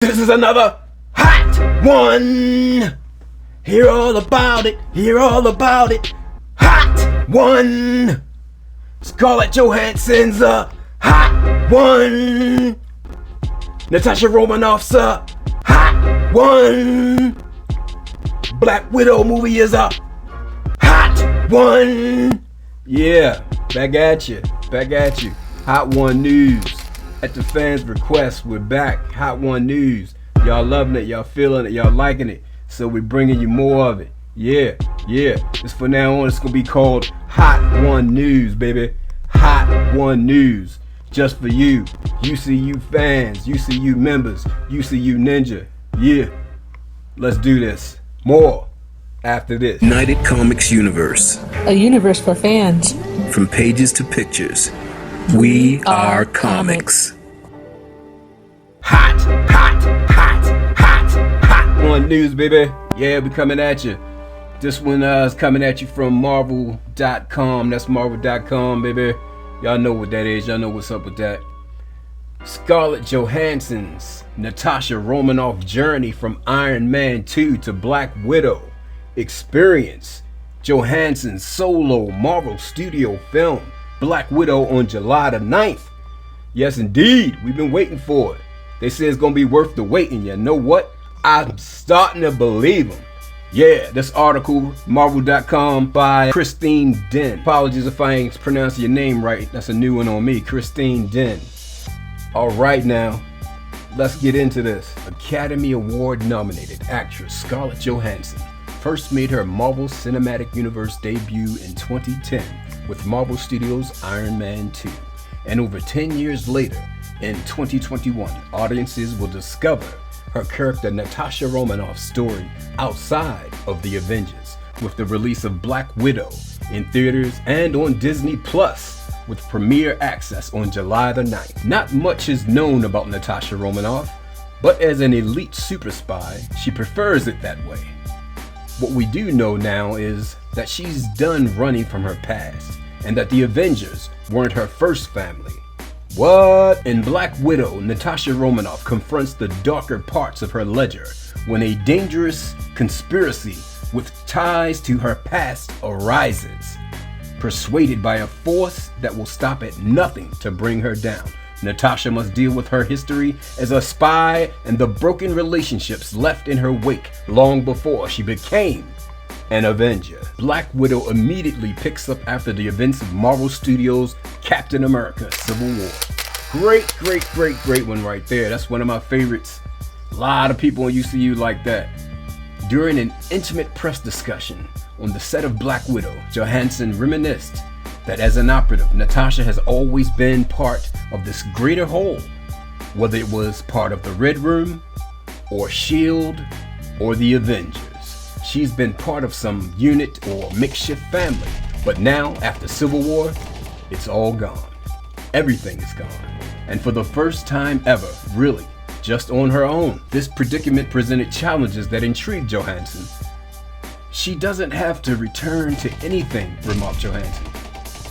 This is another hot one. Hear all about it. Hear all about it. Hot one. Scarlett Johansson's a hot one. Natasha Romanoff's a hot one. Black Widow movie is a hot one. Yeah, back at you. Back at you. Hot one news. At the fans' request, we're back. Hot one news. Y'all loving it, y'all feeling it, y'all liking it. So we're bringing you more of it. Yeah. This from now on, it's gonna be called Hot One News, baby. Hot One News. Just for you. UCU fans, UCU members, UCU Ninja. Yeah. Let's do this. More after this. United Comics Universe. A universe for fans. From pages to pictures. We are comics. Hot one news, baby. Yeah, we coming at you. This one is coming at you from Marvel.com. That's Marvel.com, baby. Y'all know what that is. Y'all know what's up with that. Scarlett Johansson's Natasha Romanoff journey from Iron Man 2 to Black Widow. Experience Johansson's solo Marvel Studio film Black Widow on July the 9th. Yes, indeed. We've been waiting for it. They say it's going to be worth the wait, and you know what? I'm starting to believe them. Yeah, this article, Marvel.com by Christine Den. Apologies if I ain't pronouncing your name right. That's a new one on me, Christine Den. All right now, let's get into this. Academy Award nominated actress Scarlett Johansson first made her Marvel Cinematic Universe debut in 2010 with Marvel Studios' Iron Man 2. And over 10 years later, in 2021, audiences will discover her character Natasha Romanoff's story outside of the Avengers with the release of Black Widow in theaters and on Disney Plus with premiere access on July the 9th. Not much is known about Natasha Romanoff, but as an elite super spy, she prefers it that way. What we do know now is that she's done running from her past and that the Avengers weren't her first family. What? In Black Widow, Natasha Romanoff confronts the darker parts of her ledger when a dangerous conspiracy with ties to her past arises. Persuaded by a force that will stop at nothing to bring her down, Natasha must deal with her history as a spy and the broken relationships left in her wake long before she became an Avenger. Black Widow immediately picks up after the events of Marvel Studios' Captain America: Civil War. Great one right there. That's one of my favorites. A lot of people on UCU like that. During an intimate press discussion on the set of Black Widow, Johansson reminisced that as an operative, Natasha has always been part of this greater whole, whether it was part of the Red Room, or S.H.I.E.L.D., or the Avengers. She's been part of some unit or makeshift family, but now, after Civil War, it's all gone. Everything is gone. And for the first time ever, really, just on her own, this predicament presented challenges that intrigued Johansson. She doesn't have to return to anything, remarked Johansson,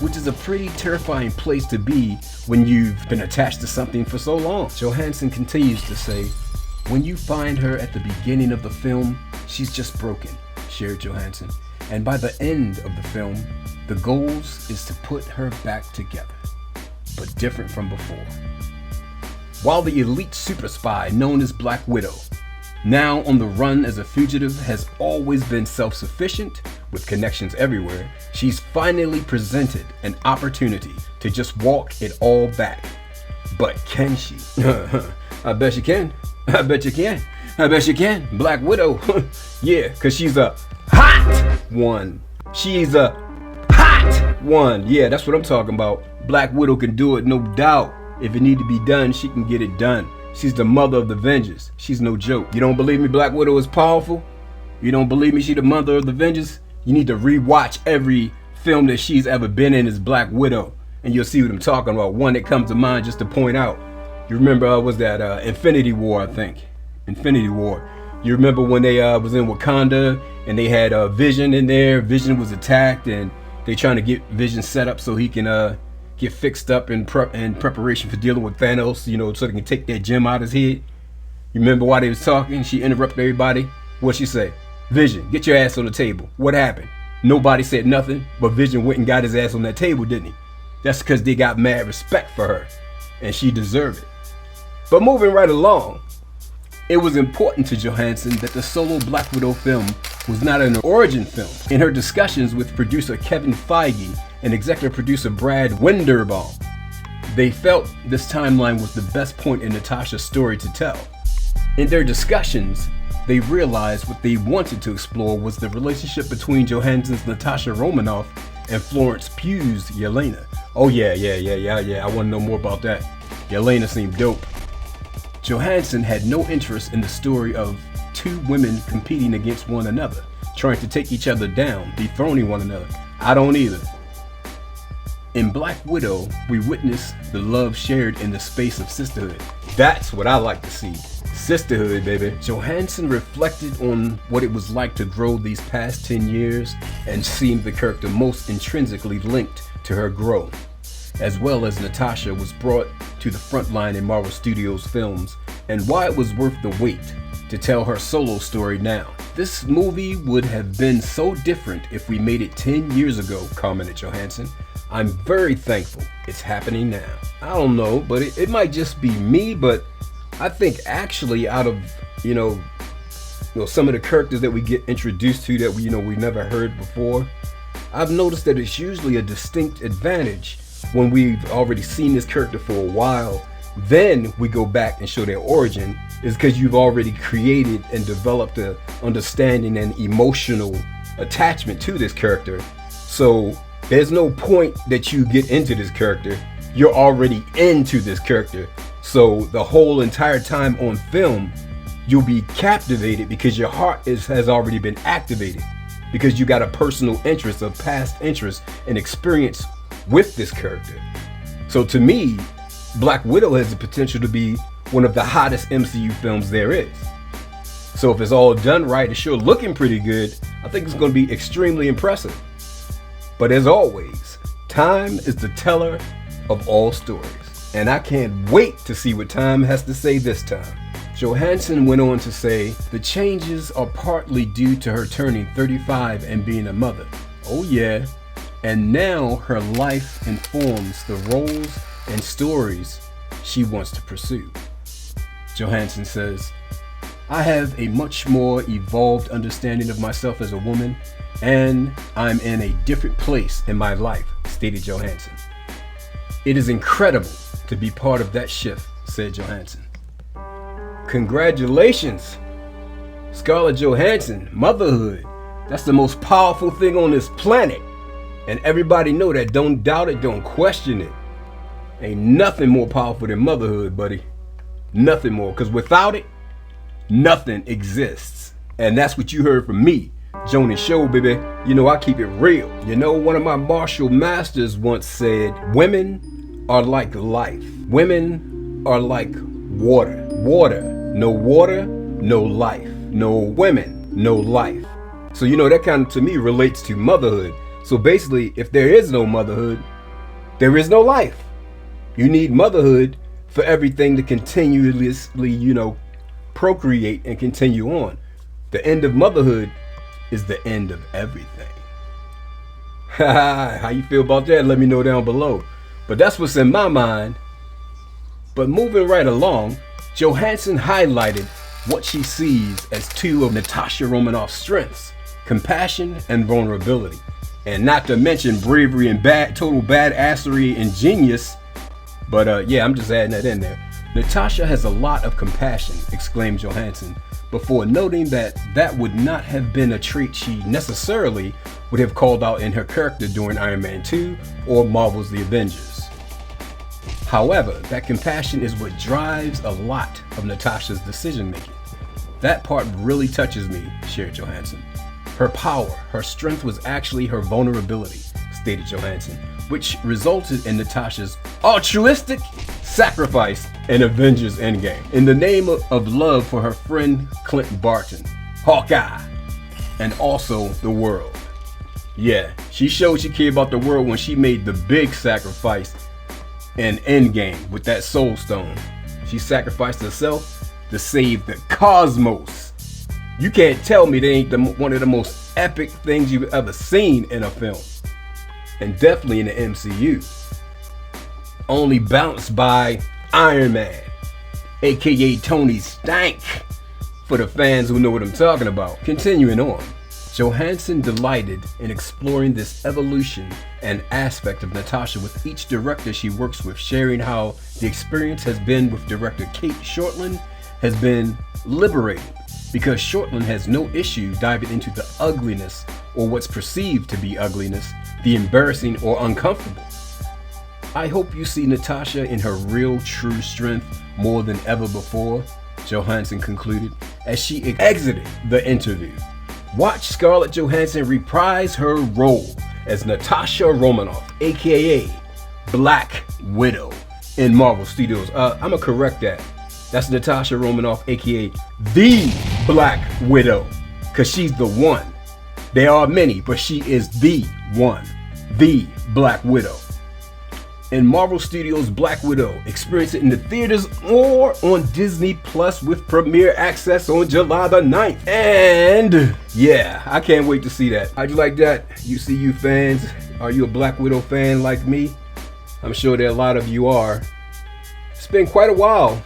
which is a pretty terrifying place to be when you've been attached to something for so long. Johansson continues to say, when you find her at the beginning of the film, she's just broken, shared Johansson. And by the end of the film, the goals is to put her back together, but different from before. While the elite super spy known as Black Widow, now on the run as a fugitive, has always been self-sufficient with connections everywhere, she's finally presented an opportunity to just walk it all back. But can she? I bet she can. I bet you can. I bet you can. Black Widow. Yeah, because she's a hot one. She's a hot one. Yeah, that's what I'm talking about. Black Widow can do it, no doubt. If it need to be done, she can get it done. She's the mother of the Avengers. She's no joke. You don't believe me Black Widow is powerful? You don't believe me she's the mother of the Avengers? You need to rewatch every film that she's ever been in as Black Widow, and you'll see what I'm talking about. One that comes to mind just to point out. You remember, was that Infinity War, I think. Infinity War. You remember when they was in Wakanda and they had Vision in there. Vision was attacked and they trying to get Vision set up so he can get fixed up in preparation for dealing with Thanos, you know, so they can take that gem out of his head. You remember while they was talking, she interrupted everybody. What'd she say? Vision, get your ass on the table. What happened? Nobody said nothing, but Vision went and got his ass on that table, didn't he? That's because they got mad respect for her, and she deserved it. But moving right along, it was important to Johansson that the solo Black Widow film was not an origin film. In her discussions with producer Kevin Feige and executive producer Brad Winderbaum, they felt this timeline was the best point in Natasha's story to tell. In their discussions, they realized what they wanted to explore was the relationship between Johansson's Natasha Romanoff and Florence Pugh's Yelena. Oh yeah, I want to know more about that. Yelena seemed dope. Johansson had no interest in the story of two women competing against one another, trying to take each other down, dethroning one another. I don't either. In Black Widow, we witness the love shared in the space of sisterhood. That's what I like to see. Sisterhood, baby. Johansson reflected on what it was like to grow these past 10 years and seemed the character most intrinsically linked to her growth, as well as Natasha was brought to the front line in Marvel Studios films, and why it was worth the wait to tell her solo story now. This movie would have been so different if we made it 10 years ago, commented Johansson. I'm very thankful it's happening now. I don't know, but it might just be me, but I think actually out of, some of the characters that we get introduced to that we never heard before, I've noticed that it's usually a distinct advantage when we've already seen this character for a while, then we go back and show their origin, is because you've already created and developed an understanding and emotional attachment to this character. So there's no point that you get into this character. You're already into this character. So the whole entire time on film, you'll be captivated because your heart has already been activated, because you got a personal interest, a past interest and experience with this character. So to me, Black Widow has the potential to be one of the hottest MCU films there is. So if it's all done right, it's sure looking pretty good. I think it's going to be extremely impressive. But as always, time is the teller of all stories. And I can't wait to see what time has to say this time. Johansson went on to say, the changes are partly due to her turning 35 and being a mother. Oh yeah. And now her life informs the roles and stories she wants to pursue. Johansson says, I have a much more evolved understanding of myself as a woman, and I'm in a different place in my life, stated Johansson. It is incredible to be part of that shift, said Johansson. Congratulations, Scarlett Johansson. Motherhood, that's the most powerful thing on this planet. And everybody know that. Don't doubt it, don't question it. Ain't nothing more powerful than motherhood, buddy. Nothing more, because without it, nothing exists. And that's what you heard from me, Jonas Show, baby. I keep it real. One of my martial masters once said, women are like life. Women are like water. No water, no life. No women, no life. So that kind of to me relates to motherhood. So basically, if there is no motherhood, there is no life. You need motherhood for everything to continuously, procreate and continue on. The end of motherhood is the end of everything. How you feel about that? Let me know down below. But that's what's in my mind. But moving right along, Johansson highlighted what she sees as two of Natasha Romanoff's strengths: compassion and vulnerability. And not to mention bravery and total badassery and genius. But I'm just adding that in there. Natasha has a lot of compassion, exclaimed Johansson, before noting that would not have been a trait she necessarily would have called out in her character during Iron Man 2 or Marvel's The Avengers. However, that compassion is what drives a lot of Natasha's decision making. That part really touches me, shared Johansson. Her power, her strength was actually her vulnerability, stated Johansson, which resulted in Natasha's altruistic sacrifice in Avengers Endgame in the name of love for her friend Clint Barton, Hawkeye, and also the world. Yeah, she showed she cared about the world when she made the big sacrifice in Endgame with that Soul Stone. She sacrificed herself to save the cosmos. You can't tell me they ain't one of the most epic things you've ever seen in a film. And definitely in the MCU. Only bounced by Iron Man, aka Tony Stank, for the fans who know what I'm talking about. Continuing on, Johansson delighted in exploring this evolution and aspect of Natasha with each director she works with, sharing how the experience has been with director Kate Shortland has been liberating, because Shortland has no issue diving into the ugliness or what's perceived to be ugliness, the embarrassing or uncomfortable. I hope you see Natasha in her real true strength more than ever before, Johansson concluded as she exited the interview. Watch Scarlett Johansson reprise her role as Natasha Romanoff, aka Black Widow, in Marvel Studios. I'm gonna correct that. That's Natasha Romanoff, aka the Black Widow, because she's the one. There are many, but she is the one, the Black Widow. In Marvel Studios' Black Widow, experience it in the theaters or on Disney Plus with premiere access on July the 9th. And yeah, I can't wait to see that. How'd you like that, UCU fans? Are you a Black Widow fan like me? I'm sure that a lot of you are. It's been quite a while.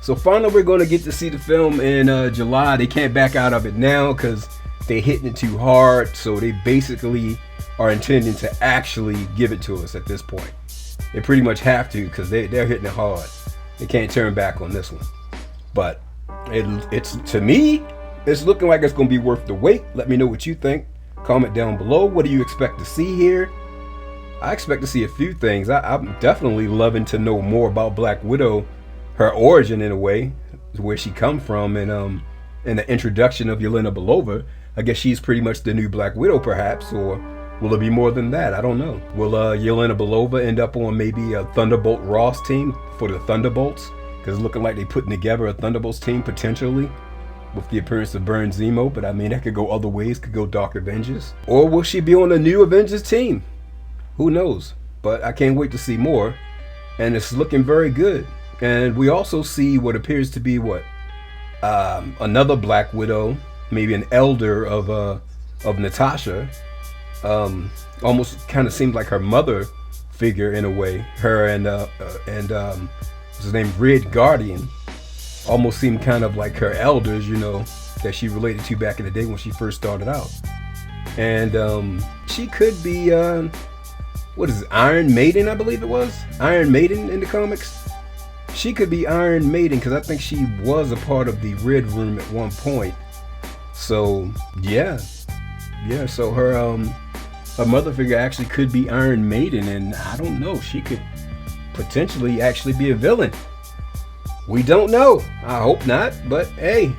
So finally we're going to get to see the film in July. They can't back out of it now because they're hitting it too hard. So they basically are intending to actually give it to us at this point. They pretty much have to, because they're hitting it hard. They can't turn back on this one. But it's to me, it's looking like it's going to be worth the wait. Let me know what you think. Comment down below. What do you expect to see here? I expect to see a few things. I'm definitely loving to know more about Black Widow, her origin in a way, where she come from, and the introduction of Yelena Belova. I guess she's pretty much the new Black Widow, perhaps, or will it be more than that? I don't know. Will Yelena Belova end up on maybe a Thunderbolt Ross team for the Thunderbolts? Because it's looking like they're putting together a Thunderbolts team potentially with the appearance of Baron Zemo. But I mean, that could go other ways. Could go Dark Avengers. Or will she be on the new Avengers team? Who knows? But I can't wait to see more. And it's looking very good. And we also see what appears to be another Black Widow, maybe an elder of Natasha. Almost kind of seemed like her mother figure in a way. Her and what's his name, Red Guardian, almost seemed kind of like her elders, you know, that she related to back in the day when she first started out. And she could be what is it, Iron Maiden? I believe it was Iron Maiden in the comics. She could be Iron Maiden because I think she was a part of the Red Room at one point. So yeah. So her mother figure actually could be Iron Maiden, and I don't know, she could potentially actually be a villain. We don't know. I hope not, but hey,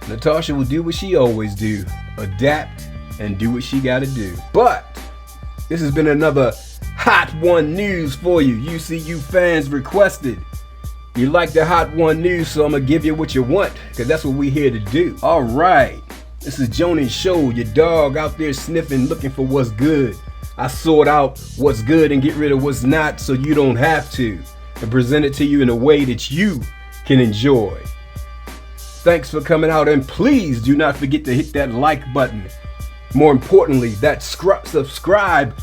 Natasha will do what she always do, adapt and do what she gotta do. But this has been another Hot One News for you. UCU fans requested. You like the Hot One News, so I'm gonna give you what you want, because that's what we're here to do. All right. This is Jonas Show, your dog out there sniffing, looking for what's good. I sort out what's good and get rid of what's not so you don't have to, and present it to you in a way that you can enjoy. Thanks for coming out, and please do not forget to hit that like button. More importantly, that subscribe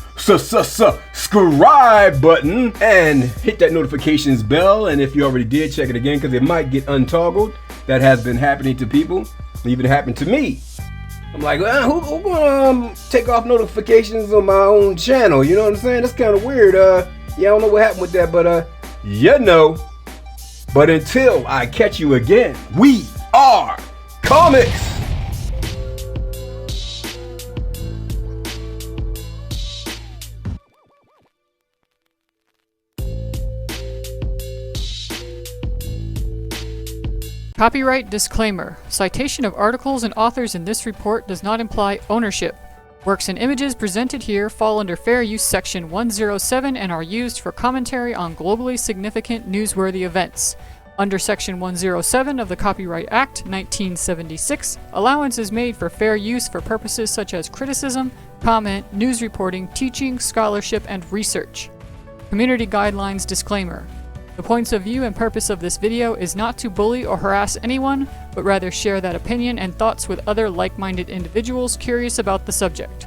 button, and hit that notifications bell. And if you already did, check it again, because it might get untoggled. That has been happening to people. It even happened to me. I'm like, well, who gonna take off notifications on my own channel? You know what I'm saying? That's kind of weird. Yeah, I don't know what happened with that, but you know. But until I catch you again, we are comics. Copyright disclaimer. Citation of articles and authors in this report does not imply ownership. Works and images presented here fall under Fair Use Section 107 and are used for commentary on globally significant newsworthy events. Under Section 107 of the Copyright Act, 1976, allowance is made for fair use for purposes such as criticism, comment, news reporting, teaching, scholarship, and research. Community Guidelines Disclaimer. The points of view and purpose of this video is not to bully or harass anyone, but rather share that opinion and thoughts with other like-minded individuals curious about the subject.